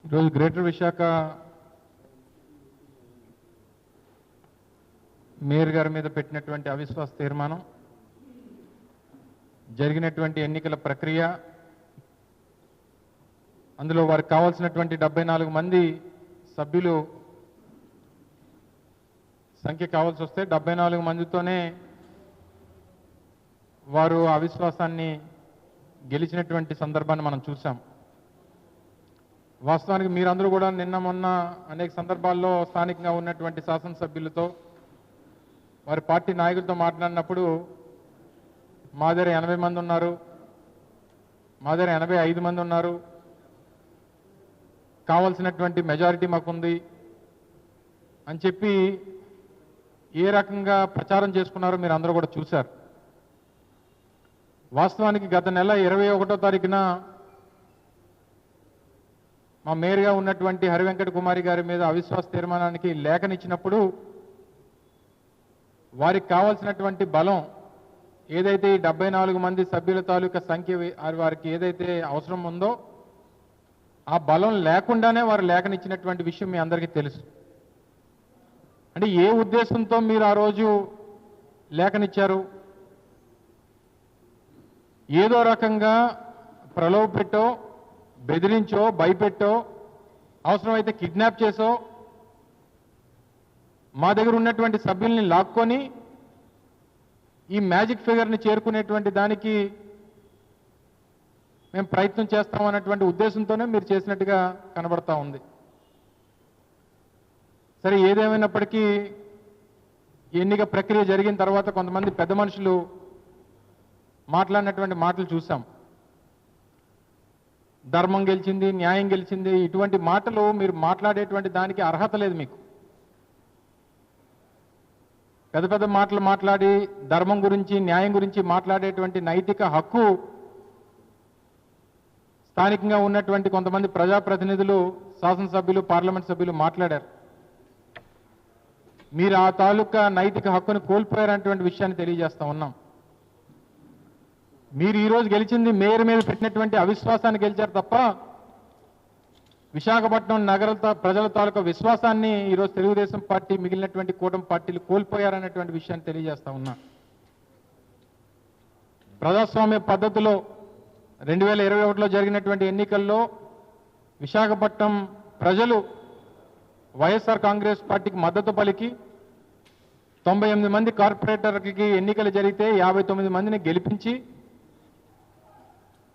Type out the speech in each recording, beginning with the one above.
ఈరోజు greater Visakha mayor గారి మీద పెట్టినటువంటి అవిశ్వాస తీర్మానం, జరిగినటువంటి ఎన్నికల ప్రక్రియ, అందులో వారికి కావాల్సినటువంటి 74 మంది సభ్యులు సంఖ్య కావాల్సి వస్తే 74 మందితోనే వారు అవిశ్వాసాన్ని గెలిచినటువంటి సందర్భాన్ని మనం చూసాం. వాస్తవానికి మీరందరూ కూడా నిన్న మొన్న అనేక సందర్భాల్లో స్థానికంగా ఉన్నటువంటి శాసనసభ్యులతో వారి పార్టీ నాయకులతో మాట్లాడినప్పుడు మా దగ్గర 80 మంది ఉన్నారు, మా దగ్గర 85 మంది ఉన్నారు, కావాల్సినటువంటి మెజారిటీ మాకుంది అని చెప్పి ఏ రకంగా ప్రచారం చేసుకున్నారో మీరు అందరూ కూడా చూశారు. వాస్తవానికి గత నెల 21వ తారీఖున మా మేయర్గా ఉన్నటువంటి హరివెంకట కుమారి గారి మీద అవిశ్వాస తీర్మానానికి లేఖనిచ్చినప్పుడు వారికి కావాల్సినటువంటి బలం ఏదైతే ఈ 74 మంది సభ్యుల తాలూకా సంఖ్య వారికి ఏదైతే అవసరం ఉందో ఆ బలం లేకుండానే వారు లేఖనిచ్చినటువంటి విషయం మీ అందరికీ తెలుసు. అంటే ఏ ఉద్దేశంతో మీరు ఆ రోజు లేఖనిచ్చారు? ఏదో రకంగా ప్రలోభ పెట్టో, బెదిరించో, భయపెట్టో, అవసరమైతే కిడ్నాప్ చేసో మా దగ్గర ఉన్నటువంటి సభ్యుల్ని లాక్కొని ఈ మ్యాజిక్ ఫిగర్ని చేరుకునేటువంటి దానికి మేము ప్రయత్నం చేస్తామన్నటువంటి ఉద్దేశంతోనే మీరు చేసినట్టుగా కనబడతా ఉంది. సరే, ఏదేమైనప్పటికీ ఎన్నిక ప్రక్రియ జరిగిన తర్వాత కొంతమంది పెద్ద మనుషులు మాట్లాడినటువంటి మాటలు చూసాం. ధర్మం గెలిచింది, న్యాయం గెలిచింది, ఇటువంటి మాటలు మీరు మాట్లాడేటువంటి దానికి అర్హత లేదు. మీకు పెద్ద పెద్ద మాటలు మాట్లాడి ధర్మం గురించి, న్యాయం గురించి మాట్లాడేటువంటి నైతిక హక్కు స్థానికంగా ఉన్నటువంటి కొంతమంది ప్రజాప్రతినిధులు, శాసనసభ్యులు, పార్లమెంట్ సభ్యులు మాట్లాడారు. మీరు ఆ తాలూకా నైతిక హక్కును కోల్పోయారనేటువంటి విషయాన్ని తెలియజేస్తా ఉన్నాం. మీరు ఈరోజు గెలిచింది మేయర్ మీద పెట్టినటువంటి అవిశ్వాసాన్ని గెలిచారు తప్ప విశాఖపట్నం నగర ప్రజల తాలూకా విశ్వాసాన్ని ఈరోజు తెలుగుదేశం పార్టీ, మిగిలినటువంటి కూటమి పార్టీలు కోల్పోయారనేటువంటి విషయాన్ని తెలియజేస్తా ఉన్నా. ప్రజాస్వామ్య పద్ధతిలో 2021లో జరిగినటువంటి ఎన్నికల్లో విశాఖపట్నం ప్రజలు వైఎస్ఆర్ కాంగ్రెస్ పార్టీకి మద్దతు పలికి 98 మంది కార్పొరేటర్లకి ఎన్నికలు జరిగితే 59 మందిని గెలిపించి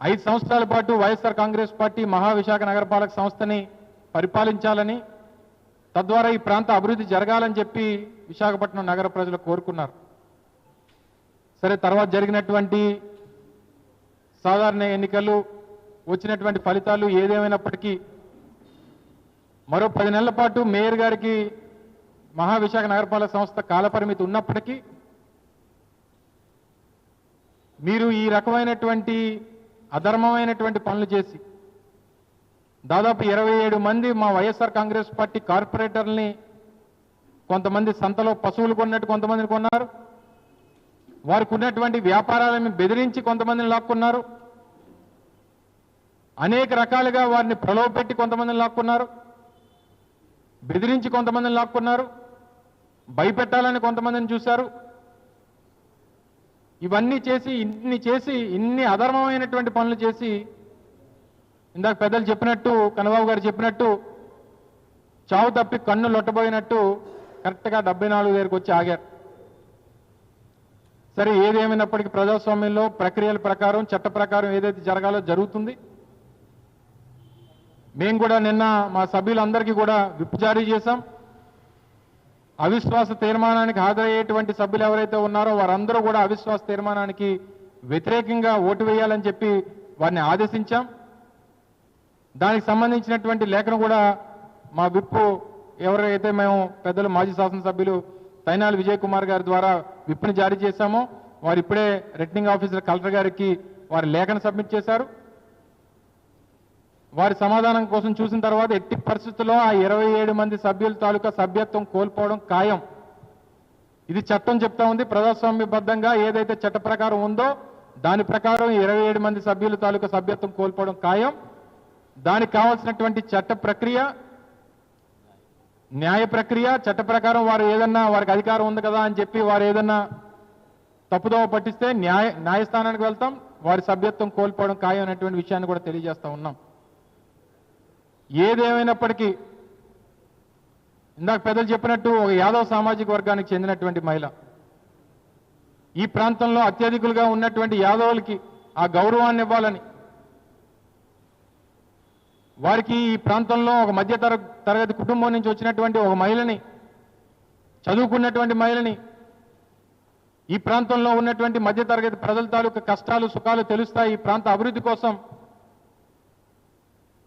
5 సంవత్సరాల పాటు వైఎస్ఆర్ కాంగ్రెస్ పార్టీ మహావిశాఖ నగరపాలక సంస్థని పరిపాలించాలని, తద్వారా ఈ ప్రాంత అభివృద్ధి జరగాలని చెప్పి విశాఖపట్నం నగర ప్రజలు కోరుకున్నారు. సరే, తర్వాత జరిగినటువంటి సాధారణ ఎన్నికలు, వచ్చినటువంటి ఫలితాలు ఏదేమైనప్పటికీ మరో 10 నెలల పాటు మేయర్ గారికి మహావిశాఖ నగరపాలక సంస్థ కాలపరిమితి ఉన్నప్పటికీ మీరు ఈ రకమైనటువంటి అధర్మమైనటువంటి పనులు చేసి దాదాపు 27 మంది మా వైఎస్ఆర్ కాంగ్రెస్ పార్టీ కార్పొరేటర్లని కొంతమంది సంతలో పశువులు కొన్నట్టు కొంతమందిని కొన్నారు, వారికి ఉన్నటువంటి వ్యాపారాలను బెదిరించి కొంతమందిని లాక్కున్నారు, అనేక రకాలుగా వారిని ప్రలోభపెట్టి కొంతమందిని లాక్కున్నారు, బెదిరించి కొంతమందిని లాక్కున్నారు, భయపెట్టాలని కొంతమందిని చూశారు. ఇవన్నీ చేసి ఇన్ని అధర్మమైనటువంటి పనులు చేసి ఇందాక పెద్దలు చెప్పినట్టు, కన్నబాబు గారు చెప్పినట్టు, చావు తప్పి కన్ను లొట్టబోయినట్టు కరెక్ట్గా 74 దగ్గరికి వచ్చి ఆగారు. సరే, ఏదేమైనప్పటికీ ప్రజాస్వామ్యంలో ప్రక్రియల ప్రకారం, చట్ట ప్రకారం ఏదైతే జరగాలో జరుగుతుంది. మేము కూడా నిన్న మా సభ్యులందరికీ కూడా విప్ జారీ చేశాం. అవిశ్వాస తీర్మానానికి హాజరయ్యేటువంటి సభ్యులు ఎవరైతే ఉన్నారో వారందరూ కూడా అవిశ్వాస తీర్మానానికి వ్యతిరేకంగా ఓటు వేయాలని చెప్పి వారిని ఆదేశించాం. దానికి సంబంధించినటువంటి లేఖను కూడా మా విప్ ఎవరైతే మేము పెద్దలు మాజీ శాసనసభ్యులు తైనాలి విజయ్ కుమార్ గారి ద్వారా విప్ని జారీ చేశామో వారు ఇప్పుడే రిటర్నింగ్ ఆఫీసర్ కలెక్టర్ గారికి వారి లేఖను సబ్మిట్ చేశారు. వారి సమాధానం కోసం చూసిన తర్వాత ఎట్టి పరిస్థితుల్లో ఆ 27 మంది సభ్యుల తాలూకా సభ్యత్వం కోల్పోవడం ఖాయం. ఇది చట్టం చెప్తా ఉంది. ప్రజాస్వామ్యబద్ధంగా ఏదైతే చట్ట ప్రకారం ఉందో దాని ప్రకారం 27 మంది సభ్యుల తాలూకా సభ్యత్వం కోల్పోవడం ఖాయం. దానికి కావాల్సినటువంటి చట్ట ప్రక్రియ, న్యాయ ప్రక్రియ, చట్ట ప్రకారం వారు ఏదన్నా వారికి అధికారం ఉంది కదా అని చెప్పి వారు ఏదన్నా తప్పుదోవ పట్టిస్తే న్యాయస్థానానికి వెళ్తాం, వారి సభ్యత్వం కోల్పోవడం ఖాయం అనేటువంటి విషయాన్ని కూడా తెలియజేస్తా ఉన్నాం. ఏదేమైనప్పటికీ ఇందాక పెద్దలు చెప్పినట్టు ఒక యాదవ్ సామాజిక వర్గానికి చెందినటువంటి మహిళ, ఈ ప్రాంతంలో అత్యధికులుగా ఉన్నటువంటి యాదవులకి ఆ గౌరవాన్ని ఇవ్వాలని, వారికి ఈ ప్రాంతంలో ఒక మధ్య తరగతి కుటుంబం నుంచి వచ్చినటువంటి ఒక మహిళని, చదువుకున్నటువంటి మహిళని, ఈ ప్రాంతంలో ఉన్నటువంటి మధ్య తరగతి ప్రజల తాలూకు కష్టాలు సుఖాలు తెలుస్తాయి, ఈ ప్రాంత అభివృద్ధి కోసం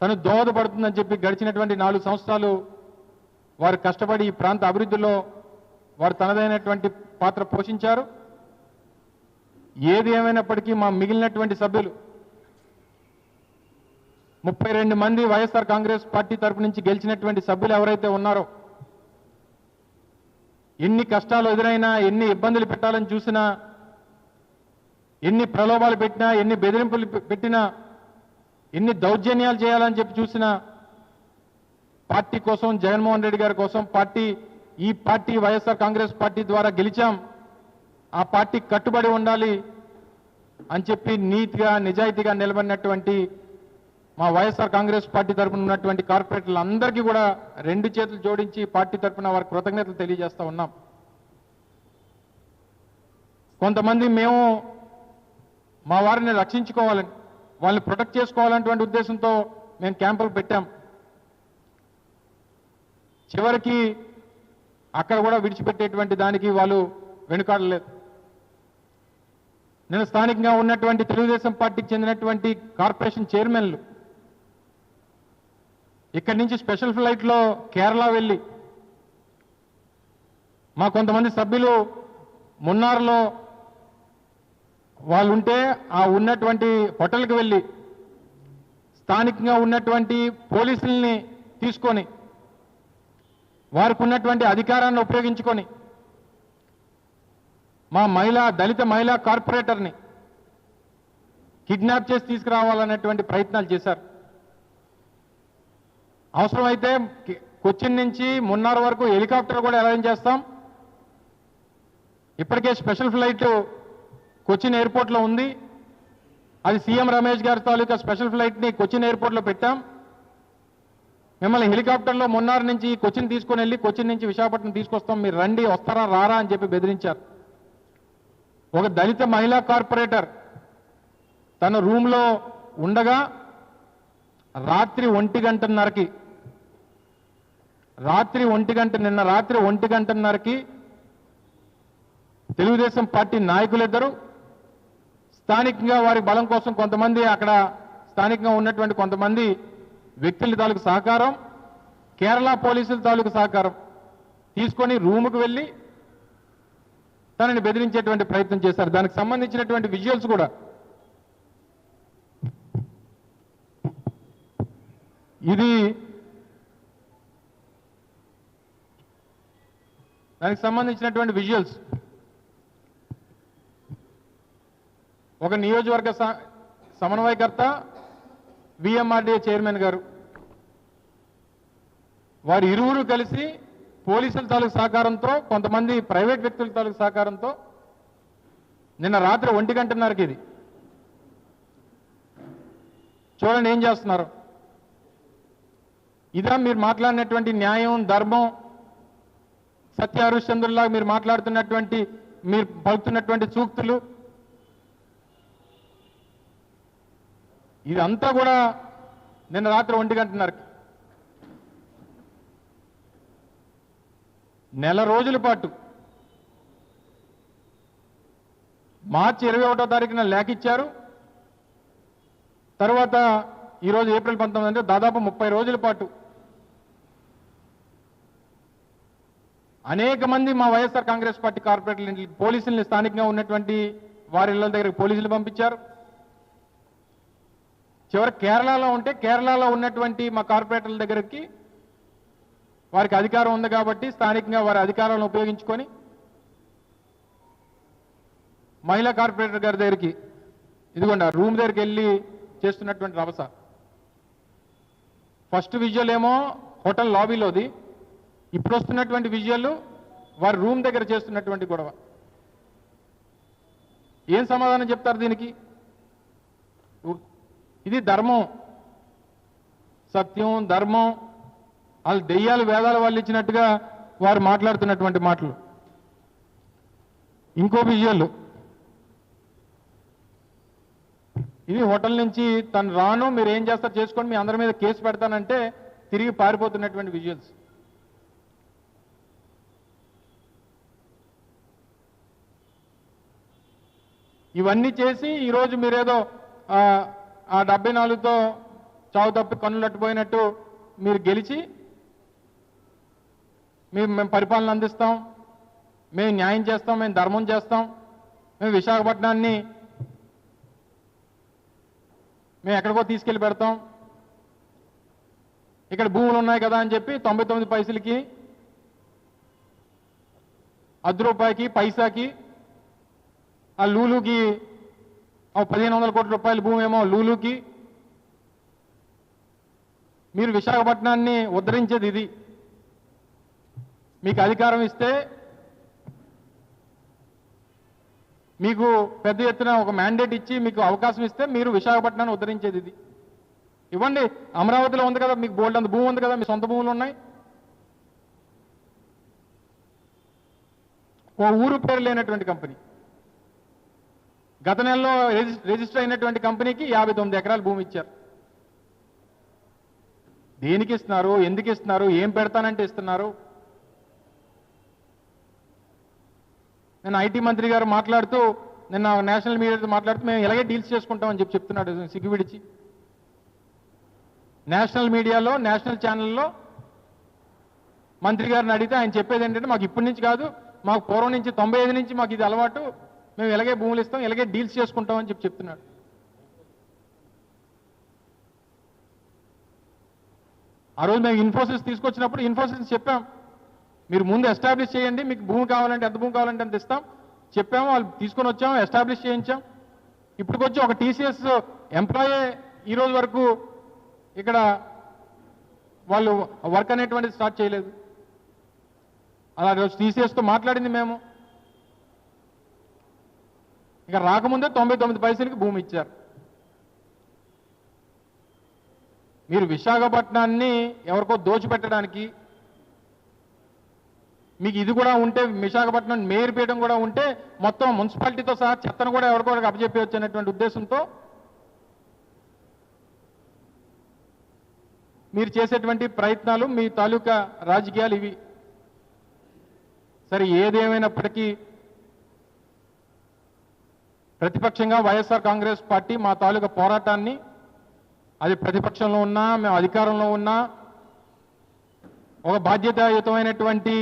తను దోహదపడుతుందని చెప్పి గడిచినటువంటి 4 సంవత్సరాలు వారు కష్టపడి ఈ ప్రాంత అభివృద్ధిలో వారు తనదైనటువంటి పాత్ర పోషించారు. ఏది ఏమైనప్పటికీ మా మిగిలినటువంటి సభ్యులు 32 మంది వైఎస్ఆర్ కాంగ్రెస్ పార్టీ తరపు నుంచి గెలిచినటువంటి సభ్యులు ఎవరైతే ఉన్నారో, ఎన్ని కష్టాలు ఎదురైనా, ఎన్ని ఇబ్బందులు పెట్టాలని చూసినా, ఎన్ని ప్రలోభాలు పెట్టినా, ఎన్ని బెదిరింపులు పెట్టినా, ఎన్ని దౌర్జన్యాలు చేయాలని చెప్పి చూసినా, పార్టీ కోసం, జగన్మోహన్ రెడ్డి గారి కోసం, ఈ పార్టీ వైఎస్ఆర్ కాంగ్రెస్ పార్టీ ద్వారా గెలిచాం, ఆ పార్టీ కట్టుబడి ఉండాలి అని చెప్పి నీతిగా నిజాయితీగా నిలబడినటువంటి మా వైఎస్ఆర్ కాంగ్రెస్ పార్టీ తరఫున ఉన్నటువంటి కార్పొరేటర్లందరికీ కూడా 2 చేతులు జోడించి పార్టీ తరఫున వారికి కృతజ్ఞతలు తెలియజేస్తా ఉన్నాం. కొంతమంది మేము మా వారిని రక్షించుకోవాలని, వాళ్ళని ప్రొటెక్ట్ చేసుకోవాలనేటువంటి ఉద్దేశంతో మేము క్యాంపులు పెట్టాం. చివరికి అక్కడ కూడా విడిచిపెట్టేటువంటి దానికి వాళ్ళు వెనుకాడలేదు. నేను స్థానికంగా ఉన్నటువంటి తెలుగుదేశం పార్టీకి చెందినటువంటి కార్పొరేషన్ చైర్మన్లు ఇక్కడి నుంచి స్పెషల్ ఫ్లైట్లో కేరళ వెళ్ళి, మా కొంతమంది సభ్యులు మున్నార్లో వాళ్ళు ఉంటే ఆ ఉన్నటువంటి హోటల్కి వెళ్ళి స్థానికంగా ఉన్నటువంటి పోలీసుల్ని తీసుకొని, వారికి ఉన్నటువంటి అధికారాన్ని ఉపయోగించుకొని మా దళిత మహిళా కార్పొరేటర్ని కిడ్నాప్ చేసి తీసుకురావాలనేటువంటి ప్రయత్నాలు చేశారు. అవసరమైతే కొచ్చిన్ నుంచి మున్నార్ వరకు హెలికాప్టర్ కూడా అరేంజ్ చేస్తాం. ఇప్పటికే స్పెషల్ ఫ్లైట్ కొచ్చిన్ ఎయిర్పోర్ట్లో ఉంది. అది సీఎం రమేష్ గారి తాలూకా స్పెషల్ ఫ్లైట్ని కొచ్చిన్ ఎయిర్పోర్ట్లో పెట్టాం. మిమ్మల్ని హెలికాప్టర్లో మున్నార్ నుంచి కొచ్చిన్ తీసుకొని వెళ్ళి కొచ్చిన్ నుంచి విశాఖపట్నం తీసుకొస్తాం, మీరు రండి, వస్తారా రారా అని చెప్పి బెదిరించారు. ఒక దళిత మహిళా కార్పొరేటర్ తన రూమ్లో ఉండగా రాత్రి 1:30కి నిన్న రాత్రి 1:30కి తెలుగుదేశం పార్టీ నాయకులిద్దరూ స్థానికంగా వారి బలం కోసం కొంతమంది అక్కడ స్థానికంగా ఉన్నటువంటి కొంతమంది వ్యక్తుల తాలూకు సహకారం, కేరళ పోలీసుల తాలూకు సహకారం తీసుకొని రూముకు వెళ్ళి తనని బెదిరించేటువంటి ప్రయత్నం చేశారు. దానికి సంబంధించినటువంటి విజువల్స్ కూడా దానికి సంబంధించినటువంటి విజువల్స్ ఒక నియోజకవర్గ సమన్వయకర్త విఎంఆర్డీఏ చైర్మన్ గారు వారు ఇరువురు కలిసి పోలీసుల తాలూకు సహకారంతో, కొంతమంది ప్రైవేట్ వ్యక్తుల తాలూకు సహకారంతో నిన్న రాత్రి 1:30కి ఇది చూడండి ఏం చేస్తున్నారు. ఇదా మీరు మాట్లాడినటువంటి న్యాయం, ధర్మం, సత్య హరిశ్చంద్రులాగా మీరు మాట్లాడుతున్నటువంటి, మీరు పలుకుతున్నటువంటి సూక్తులు, ఇదంతా కూడా నిన్న రాత్రి 1:30కి నెల రోజుల పాటు మార్చి 21వ తారీఖున లేఖ ఇచ్చారు. తర్వాత ఈరోజు ఏప్రిల్ 19 అంటే దాదాపు 30 రోజుల పాటు అనేక మంది మా వైఎస్ఆర్ కాంగ్రెస్ పార్టీ కార్పొరేటర్లు పోలీసుల్ని స్థానికంగా ఉన్నటువంటి వారి ఇళ్ల దగ్గరికి పోలీసులు పంపించారు. చివరి కేరళలో ఉంటే కేరళలో ఉన్నటువంటి మా కార్పొరేటర్ల దగ్గరికి వారికి అధికారం ఉంది కాబట్టి స్థానికంగా వారి అధికారాలను ఉపయోగించుకొని మహిళా కార్పొరేటర్ గారి దగ్గరికి, ఇదిగోండి ఆ రూమ్ దగ్గరికి వెళ్ళి చేస్తున్నటువంటి రభస. ఫస్ట్ విజువల్ ఏమో హోటల్ లాబీలోది, ఇప్పుడు వస్తున్నటువంటి విజువల్ వారి రూమ్ దగ్గర చేస్తున్నటువంటి గొడవ. ఏం సమాధానం చెప్తారు దీనికి? ఇది ధర్మం, సత్యం, ధర్మం, వాళ్ళు దెయ్యాలు వేదాలు వాళ్ళు ఇచ్చినట్టుగా వారు మాట్లాడుతున్నటువంటి మాటలు. ఇంకో విజువల్, ఇది హోటల్ నుంచి తను రాను, మీరు ఏం చేస్తారు చేసుకోండి, మీ అందరి మీద కేసు పెడతానంటే తిరిగి పారిపోతున్నటువంటి విజువల్స్. ఇవన్నీ చేసి ఈరోజు మీరేదో ఆ 74తో చావు తప్పి కన్నులట్టుపోయినట్టు మీరు గెలిచి మేము పరిపాలన అందిస్తాం, మేము న్యాయం చేస్తాం, మేము ధర్మం చేస్తాం, మేము విశాఖపట్నాన్ని మేము ఎక్కడికో తీసుకెళ్ళి పెడతాం, ఇక్కడ భూములు ఉన్నాయి కదా అని చెప్పి 99 పైసలకి, ₹10 పైసాకి, ఆ లూలుకి 1500 కోట్ల రూపాయల భూమి ఏమో లూలుకి. మీరు విశాఖపట్నాన్ని ఉద్ధరించేది ఇది. మీకు అధికారం ఇస్తే, మీకు పెద్ద ఎత్తున ఒక మ్యాండేట్ ఇచ్చి మీకు అవకాశం ఇస్తే మీరు విశాఖపట్నాన్ని ఉద్ధరించేది ఇది. ఇవ్వండి, అమరావతిలో ఉంది కదా, మీకు బోల్డ్ అంత భూమి ఉంది కదా, మీ సొంత భూములు ఉన్నాయి. ఓ ఊరు పేరు లేనటువంటి కంపెనీ, గత నెలలో రిజిస్టర్ అయినటువంటి కంపెనీకి 59 ఎకరాల భూమి ఇచ్చారు. దేనికి ఇస్తున్నారు, ఎందుకు ఇస్తున్నారు, ఏం పెడతానంటే ఇస్తున్నారు? నేను ఐటీ మంత్రి గారు మాట్లాడుతూ, నిన్న నేషనల్ మీడియాతో మాట్లాడుతూ మేము ఇలాగే డీల్స్ చేసుకుంటామని చెప్తున్నాడు సిగ్గు విడిచి. నేషనల్ మీడియాలో, నేషనల్ ఛానల్లో మంత్రి గారిని అడిగితే ఆయన చెప్పేది ఏంటంటే, మాకు ఇప్పటి నుంచి కాదు, మాకు పూర్వం నుంచి 95 నుంచి మాకు ఇది అలవాటు, మేము ఇలాగే భూములు ఇస్తాం, ఇలాగే డీల్స్ చేసుకుంటామని చెప్తున్నాడు. ఆ రోజు మేము ఇన్ఫోసిస్ తీసుకొచ్చినప్పుడు ఇన్ఫోసిస్ చెప్పాం, మీరు ముందు ఎస్టాబ్లిష్ చేయండి, మీకు భూమి కావాలంటే ఎంత భూమి కావాలంటే అంత ఇస్తాం చెప్పాము. వాళ్ళు తీసుకొని వచ్చాము, ఎస్టాబ్లిష్ చేయించాం. ఇప్పటికొచ్చి ఒక టీసీఎస్ ఎంప్లాయే ఈరోజు వరకు ఇక్కడ వాళ్ళు వర్క్ అనేటువంటిది స్టార్ట్ చేయలేదు. అలా రోజు టీసీఎస్తో మాట్లాడింది మేము. ఇక రాకముందే 99 పైసలకి భూమి ఇచ్చారు. మీరు విశాఖపట్నాన్ని ఎవరికో దోచిపెట్టడానికి, మీకు ఇది కూడా ఉంటే, విశాఖపట్నం మేయర్ పీఠం కూడా ఉంటే మొత్తం మున్సిపాలిటీతో సహా చెత్తను కూడా ఎవరికో అప్పచెప్పవచ్చు అనేటువంటి ఉద్దేశంతో మీరు చేసేటువంటి ప్రయత్నాలు, మీ తాలూకా రాజకీయాలు ఇవి. సరే, ఏదేమైనప్పటికీ ప్రతిపక్షంగా వైఎస్ఆర్ కాంగ్రెస్ పార్టీ మా తాలూకా పోరాటాన్ని, అది ప్రతిపక్షంలో ఉన్నా, మేము అధికారంలో ఉన్నా, ఒక బాధ్యతాయుతమైనటువంటి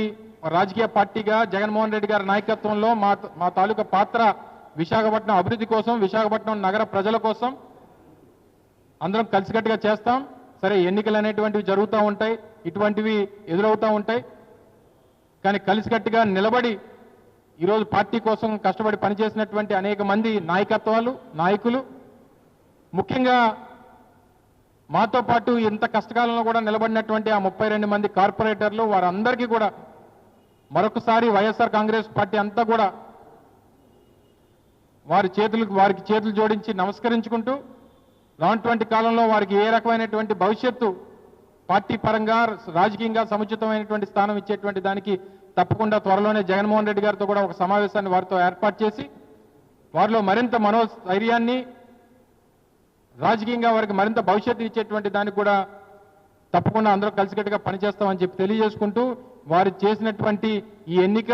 రాజకీయ పార్టీగా జగన్మోహన్ రెడ్డి గారి నాయకత్వంలో మా తాలూకా పాత్ర విశాఖపట్నం అభివృద్ధి కోసం, విశాఖపట్నం నగర ప్రజల కోసం అందరం కలిసికట్టుగా చేస్తాం. సరే, ఎన్నికలు అనేటువంటివి జరుగుతూ ఉంటాయి, ఇటువంటివి ఎదురవుతూ ఉంటాయి. కానీ కలిసికట్టుగా నిలబడి ఈరోజు పార్టీ కోసం కష్టపడి పనిచేసినటువంటి అనేక మంది నాయకులు, ముఖ్యంగా మాతో పాటు ఇంత కష్టకాలంలో కూడా నిలబడినటువంటి ఆ 32 మంది కార్పొరేటర్లు, వారందరికీ కూడా మరొకసారి వైఎస్ఆర్ కాంగ్రెస్ పార్టీ అంతా కూడా వారికి చేతులు జోడించి నమస్కరించుకుంటూ, రానటువంటి కాలంలో వారికి ఏ రకమైనటువంటి భవిష్యత్తు పార్టీ పరంగా, రాజకీయంగా సముచితమైనటువంటి స్థానం ఇచ్చేటువంటి దానికి తప్పకుండా త్వరలోనే జగన్మోహన్ రెడ్డి గారితో కూడా ఒక సమావేశాన్ని వారితో ఏర్పాటు చేసి, వారిలో మరింత మనోస్థైర్యాన్ని, రాజకీయంగా వారికి మరింత భవిష్యత్తు ఇచ్చేటువంటి దానికి కూడా తప్పకుండా అందరూ కలిసికట్టుగా పనిచేస్తామని చెప్పి తెలియజేసుకుంటూ, వారు చేసినటువంటి ఈ ఎన్నిక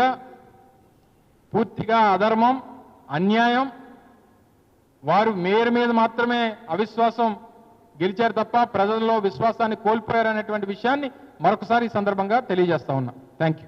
పూర్తిగా అధర్మం, అన్యాయం. వారు మేయర్ మీద మాత్రమే అవిశ్వాసం గెలిచారు తప్ప ప్రజల్లో విశ్వాసాన్ని కోల్పోయారనేటువంటి విషయాన్ని మరొకసారి ఈ సందర్భంగా తెలియజేస్తా ఉన్నా. Thank you.